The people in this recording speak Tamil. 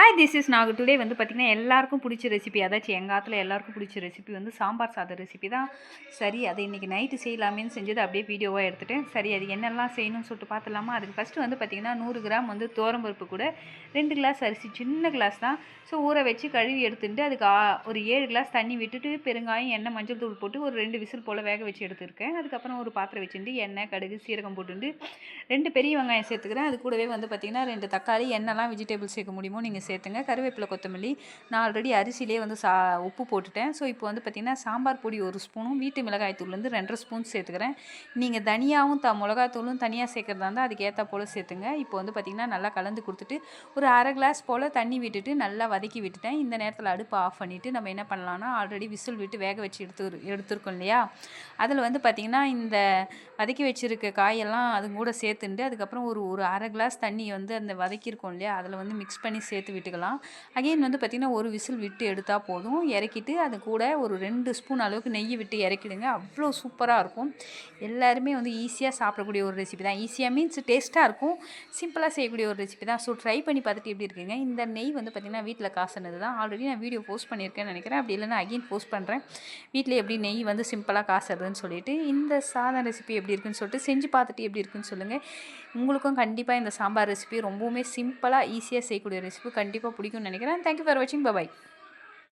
Hi this is Nagu today வந்து பார்த்திங்கன்னா எல்லாருக்கும் பிடிச்ச ரெசிபி அதாச்சும் எங்கள் ஆற்றுல எல்லாருக்கும் பிடிச்ச ரெசிபி வந்து சாம்பார் சாதம் ரெசிபி தான். சரி அதை இன்றைக்கி நைட்டு செய்யலாமேன்னு செஞ்சது அப்படியே வீடியோவாக எடுத்துகிட்டேன். சரி அது என்னெல்லாம் செய்யணும்னு சொல்லிட்டு பார்த்துலாமா. அதுக்கு ஃபஸ்ட்டு வந்து பார்த்திங்கன்னா 100 கிராம் வந்து துவரம்பருப்பு கூட 2 கிளாஸ் அரிசி, சின்ன கிளாஸ் தான். ஸோ ஊற வச்சு கழுவி எடுத்துட்டு அதுக்கு ஒரு 7 கிளாஸ் தண்ணி விட்டுட்டு பெருங்காயம், எண்ணெய், மஞ்சள் தூள் போட்டு ஒரு 2 விசில் போல் வேக வச்சு எடுத்துருக்கேன். அதுக்கப்புறம் ஒரு பாத்திரம் வச்சுட்டு எண்ணெய், கடுகு, சீரகம் போட்டுட்டு 2 பெரிய வெங்காயம் சேர்த்துக்கிறேன். அது கூடவே வந்து பார்த்திங்கன்னா 2 தக்காளி, என்னெல்லாம் வெஜிடபிள் சேர்க்க முடியுமோ நீங்கள் சேர்த்துங்க. கருவேப்பிலை, கொத்தமல்லி. நான் ஆல்ரெடி அரிசியிலே வந்து உப்பு போட்டுட்டேன். ஸோ இப்போ வந்து பார்த்திங்கன்னா சாம்பார் பொடி 1 ஸ்பூனும் வீட்டு மிளகாய்த்தூள் வந்து 2.5 ஸ்பூன் சேர்த்துக்கிறேன். நீங்கள் தனியாகவும் மிளகாத்தூளும் தனியாக சேர்க்குறதா இருந்தால் அதுக்கு ஏற்ற போல் சேர்த்துங்க. இப்போ வந்து பார்த்திங்கன்னா நல்லா கலந்து கொடுத்துட்டு ஒரு அரை கிளாஸ் போல் தண்ணி விட்டுட்டு நல்லா வதக்கி விட்டுட்டேன். இந்த நேரத்தில் அடுப்பை ஆஃப் பண்ணிவிட்டு நம்ம என்ன பண்ணலான்னா ஆல்ரெடி விசில் விட்டு வேக வச்சு எடுத்துருக்கோம் இல்லையா, அதில் வந்து பார்த்திங்கன்னா இந்த வதக்கி வச்சுருக்க காயெல்லாம் அது கூட சேர்த்துட்டு அதுக்கப்புறம் ஒரு அரை கிளாஸ் தண்ணி வந்து அந்த வதக்கியிருக்கோம் இல்லையா அதில் வந்து மிக்ஸ் பண்ணி சேர்த்து விட்டுக்கலாம். அகெயின் வந்து பார்த்திங்கன்னா ஒரு விசில் விட்டு எடுத்தால் போதும். இறக்கிட்டு அது கூட ஒரு 2 ஸ்பூன் அளவுக்கு நெய் விட்டு இறக்கிடுங்க. அவ்வளோ சூப்பராக இருக்கும். எல்லாருமே வந்து ஈஸியாக சாப்பிடக்கூடிய ஒரு ரெசிபி தான். ஈஸியாக மீன்ஸ் டேஸ்ட்டாக இருக்கும். சிம்பிளாக செய்யக்கூடிய ஒரு ரெசிபி தான். ஸோ ட்ரை பண்ணி பார்த்துட்டு எப்படி இருக்குங்க. இந்த நெய் வந்து பார்த்திங்கன்னா வீட்டில் காசுனது தான். ஆல்ரெடி நான் வீடியோ போஸ்ட் பண்ணியிருக்கேன்னு நினைக்கிறேன். அப்படி இல்லைன்னா அகெயின் போஸ்ட் பண்ணுறேன். வீட்டில் எப்படி நெய் வந்து சிம்பிளாக காசுறதுன்னு சொல்லிட்டு இந்த சாதம் ரெசிபி எப்படி இருக்குன்னு சொல்லிட்டு செஞ்சு பார்த்துட்டு எப்படி இருக்குன்னு சொல்லுங்கள். உங்களுக்கும் கண்டிப்பாக இந்த சாம்பார் ரெசிபி ரொம்பவுமே சிம்பிளாக ஈஸியாக செய்யக்கூடிய ரெசிபி கண்டிப்பாக பிடிக்கும்னு நினைக்கிறேன். தேங்க்யூ ஃபார் வாட்சிங். பாய்.